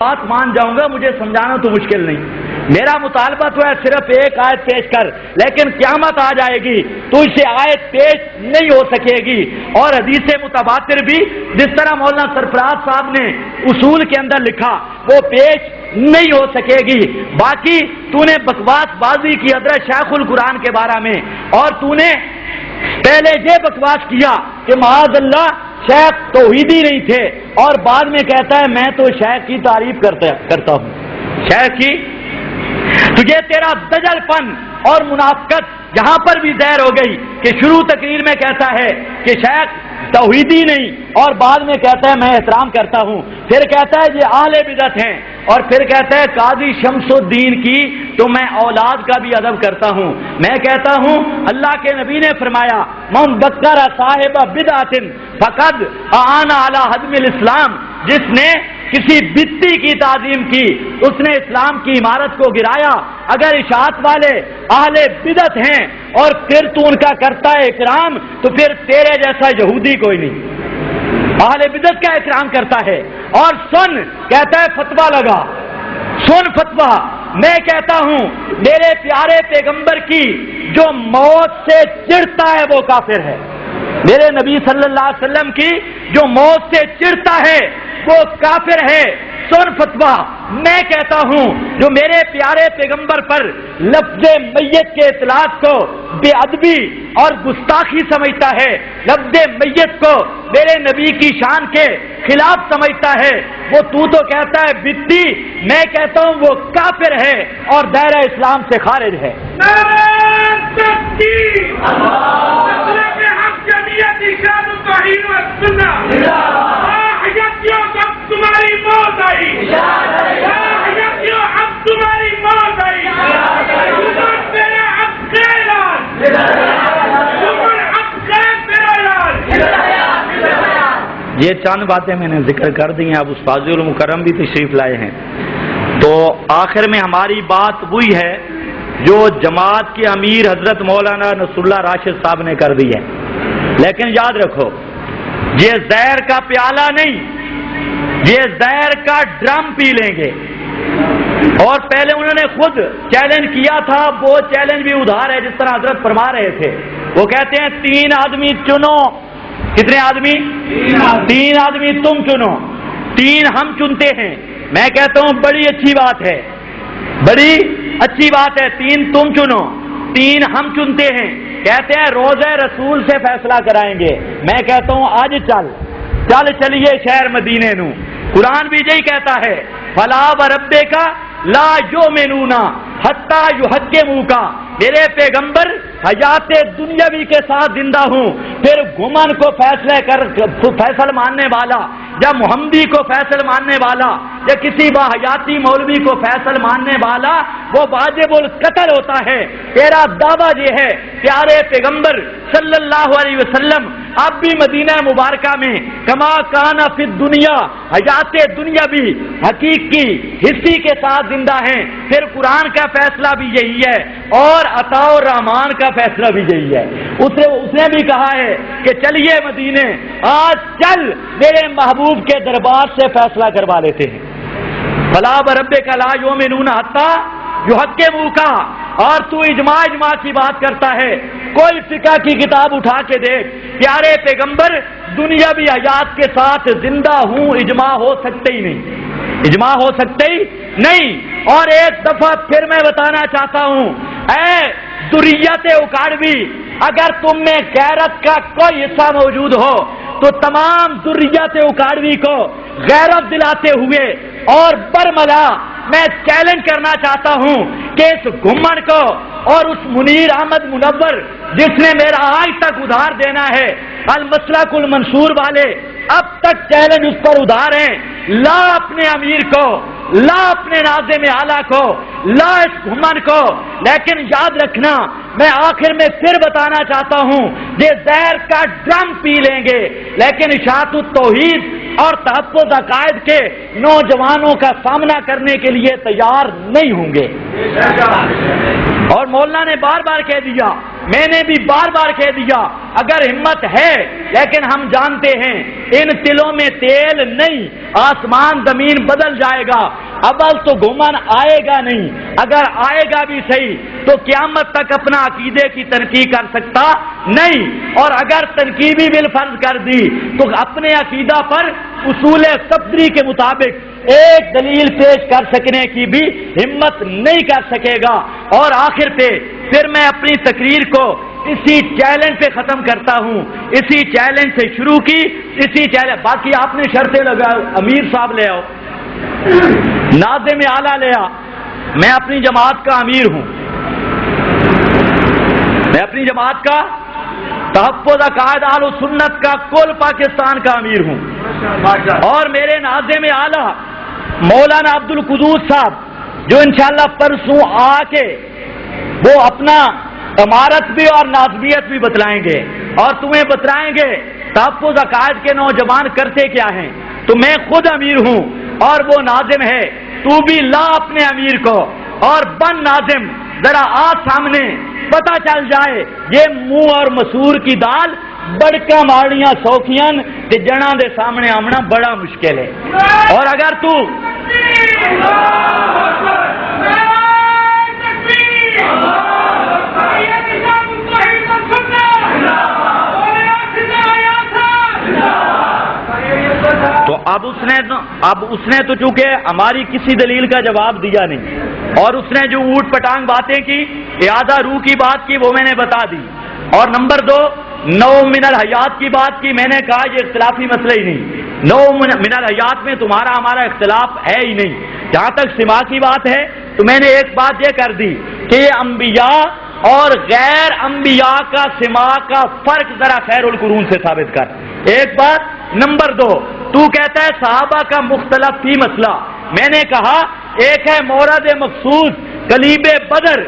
بات مان جاؤں گا، مجھے سمجھانا تو مشکل نہیں، میرا مطالبہ تو ہے صرف ایک آیت پیش کر، لیکن قیامت آ جائے گی تو اسے آیت پیش نہیں ہو سکے گی، اور حدیث متواتر بھی جس طرح مولانا سرفراز صاحب نے اصول کے اندر لکھا وہ پیش نہیں ہو سکے گی۔ باقی تو نے بکواس بازی کی حضرت شیخ القرآن کے بارے میں، اور تو نے پہلے یہ بکواس کیا کہ معاذ اللہ شیخ توحیدی نہیں تھے، اور بعد میں کہتا ہے میں تو شیخ کی تعریف کرتا ہوں، شیخ کی۔ تجھے تیرا دجل پن اور منافقت جہاں پر بھی ظاہر ہو گئی کہ شروع تقریر میں کہتا ہے کہ شیخ توحیدی نہیں، اور بعد میں کہتا ہے میں احترام کرتا ہوں، پھر کہتا ہے یہ اہل بدعت ہیں، اور پھر کہتا ہے قاضی شمس الدین کی تو میں اولاد کا بھی ادب کرتا ہوں۔ میں کہتا ہوں اللہ کے نبی نے فرمایا من ذکر صاحب بدعت فقد اعان علی ہدم الاسلام، جس نے کسی بدعتی کی تعظیم کی اس نے اسلام کی عمارت کو گرایا۔ اگر اشاعت والے اہل بدعت ہیں اور پھر تو ان کا کرتا ہے اکرام، تو پھر تیرے جیسا یہودی کوئی نہیں، اہل بدعت کا اکرام کرتا ہے۔ اور سن کہتا ہے فتویٰ لگا، سن فتویٰ، میں کہتا ہوں میرے پیارے پیغمبر کی جو موت سے چڑھتا ہے وہ کافر ہے، میرے نبی صلی اللہ علیہ وسلم کی جو موت سے چڑھتا ہے وہ کافر ہے۔ سن فتویٰ، میں کہتا ہوں جو میرے پیارے پیغمبر پر لفظ میت کے اطلاق کو بے ادبی اور گستاخی سمجھتا ہے، لفظ میت کو میرے نبی کی شان کے خلاف سمجھتا ہے، وہ تو کہتا ہے بدعتی، میں کہتا ہوں وہ کافر ہے اور دائرہ اسلام سے خارج ہے۔ تمہاری موت آئی، اب تمہاری موت آئی، تیرا اب خیر یہ چند باتیں میں نے ذکر کر دی ہیں، اب استاذ المکرم بھی تشریف لائے ہیں، تو آخر میں ہماری بات وہی ہے جو جماعت کے امیر حضرت مولانا نصر اللہ راشد صاحب نے کر دی ہے، لیکن یاد رکھو یہ زہر کا پیالہ نہیں، یہ زہر کا ڈرم پی لیں گے۔ اور پہلے انہوں نے خود چیلنج کیا تھا، وہ چیلنج بھی ادھار ہے جس طرح حضرت فرما رہے تھے، وہ کہتے ہیں 3 آدمی چنو، کتنے آدمی؟ 3 آدمی تم چنو، 3 ہم چنتے ہیں۔ میں کہتا ہوں بڑی اچھی بات ہے، بڑی اچھی بات ہے، 3 تم چنو 3 ہم چنتے ہیں۔ کہتے ہیں روزہ رسول سے فیصلہ کرائیں گے، میں کہتا ہوں آج چلیے شہر مدینے نو، قرآن بھی یہی کہتا ہے فلا وربک لا یؤمنون حتی یحکموک، میرے پیغمبر حیات دنیاوی کے ساتھ زندہ ہوں، پھر گھمن کو فیصل ماننے والا یا محمدی کو فیصل ماننے والا یا کسی باحیاتی مولوی کو فیصل ماننے والا وہ واجب القتل ہوتا ہے۔ تیرا دعویٰ یہ ہے پیارے پیغمبر صلی اللہ علیہ وسلم اب بھی مدینہ مبارکہ میں کما کان فی الدنیا حیات دنیا بھی حقیقی حصی کے ساتھ زندہ ہیں، پھر قرآن کا فیصلہ بھی یہی ہے اور عطاء الرحمان کا فیصلہ بھی یہی ہے۔ اس نے بھی کہا ہے کہ چلیے مدینے، آج چل میرے محبوب کے دربار سے فیصلہ کروا لیتے ہیں۔ فلا وربک لا یؤمنون حتی یحکموک، اور تو اجماع کی بات کرتا ہے، کوئی فقہ کی کتاب اٹھا کے دیکھ، پیارے پیغمبر دنیاوی حیات کے ساتھ زندہ ہوں، اجماع ہو سکتے ہی نہیں، اجماع ہو سکتے ہی نہیں۔ اور ایک دفعہ پھر میں بتانا چاہتا ہوں، اے ذریت اکاڑوی، اگر تم میں غیرت کا کوئی حصہ موجود ہو تو تمام ذریت اکاڑوی کو غیرت دلاتے ہوئے اور برملا میں چیلنج کرنا چاہتا ہوں کہ اس گھمن کو اور اس منیر احمد منور جس نے میرا آج تک ادھار دینا ہے، المسلک المنصور والے اب تک چیلنج اس پر ادھار ہیں، لا اپنے امیر کو، لا اپنے ناظم اعلیٰ کو، لا اس گھمن کو۔ لیکن یاد رکھنا، میں آخر میں پھر بتانا چاہتا ہوں یہ زہر کا ڈرم پی لیں گے لیکن اشاعت التوحید اور تحفظ عقائد کے نوجوانوں کا سامنا کرنے کے لیے تیار نہیں ہوں گے۔ اور مولانا نے بار بار کہہ دیا میں نے بھی بار بار کہہ دیا اگر ہمت ہے، لیکن ہم جانتے ہیں ان تلوں میں تیل نہیں، آسمان زمین بدل جائے گا، ابل تو گھومن آئے گا نہیں، اگر آئے گا بھی صحیح تو قیامت تک اپنا عقیدے کی تنقید کر سکتا نہیں، اور اگر تنقیبی بالفرض کر دی تو اپنے عقیدہ پر اصول صدری کے مطابق ایک دلیل پیش کر سکنے کی بھی ہمت نہیں کر سکے گا۔ اور آخر پہ پھر میں اپنی تقریر کو اسی چیلنج پہ ختم کرتا ہوں، اسی چیلنج سے شروع کی، اسی چیلنج، باقی آپ نے شرطیں لگا، امیر صاحب لے آؤ، ناظم اعلیٰ لے آ، میں اپنی جماعت کا امیر ہوں، میں اپنی جماعت کا تحفظ عقائد اہل سنت کا کل پاکستان کا امیر ہوں، اور میرے ناظم اعلیٰ مولانا عبد القدوس صاحب جو انشاءاللہ پرسوں آ کے وہ اپنا عمارت بھی اور ناظمیت بھی بتلائیں گے اور تمہیں بتلائیں گے تحفظ عقائد کے نوجوان کرتے کیا ہیں۔ تو میں خود امیر ہوں اور وہ ناظم ہے، تو بھی لا اپنے امیر کو اور بن ناظم، ذرا آ سامنے پتہ چل جائے یہ منہ اور مسور کی دال بڑکا ماڑیاں سوکھیاں کہ جنا دے سامنے آمنا بڑا مشکل ہے، اور اگر تو تو اب اس نے تو چونکہ ہماری کسی دلیل کا جواب دیا نہیں، اور اس نے جو اوٹ پٹانگ باتیں کی، اعادہ روح کی بات کی، وہ میں نے بتا دی، اور نمبر 2 نو من الحیات کی بات کی، میں نے کہا یہ اختلافی مسئلہ ہی نہیں، نو من الحیات میں تمہارا ہمارا اختلاف ہے ہی نہیں۔ جہاں تک سما کی بات ہے تو میں نے ایک بات یہ کر دی کہ یہ انبیاء اور غیر انبیاء کا سما کا فرق ذرا خیر القرون سے ثابت کر، ایک بات۔ نمبر 2 تو کہتا ہے صحابہ کا مختلف فی مسئلہ، میں نے کہا ایک ہے مورد مقصود کلیب بدر،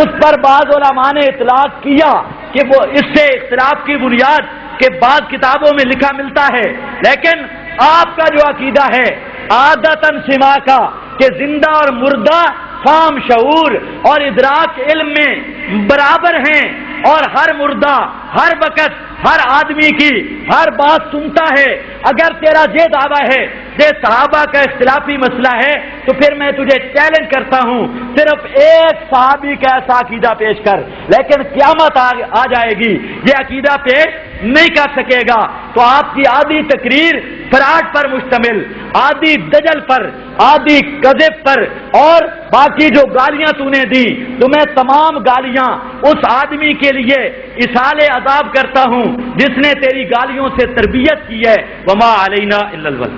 اس پر بعض علماء نے اطلاق کیا کہ وہ اس سے اختلاف کی بنیاد کے بعض کتابوں میں لکھا ملتا ہے، لیکن آپ کا جو عقیدہ ہے عادتاً سما کا کہ زندہ اور مردہ فام شعور اور ادراک علم میں برابر ہیں، اور ہر مردہ ہر وقت ہر آدمی کی ہر بات سنتا ہے، اگر تیرا یہ دعویٰ ہے کہ صحابہ کا اختلافی مسئلہ ہے تو پھر میں تجھے چیلنج کرتا ہوں صرف ایک صحابی کا ایسا عقیدہ پیش کر، لیکن قیامت آ جائے گی یہ عقیدہ پیش نہیں کر سکے گا، تو آپ کی آدھی تقریر فراڈ پر مشتمل، آدھی دجل پر، آدھی کذب پر، اور باقی جو گالیاں تو نے دی تو میں تمام گالیاں اس آدمی کے لیے اصال عذاب کرتا ہوں جس نے تیری گالیوں سے تربیت کی ہے، وما علینا الا البلاغ۔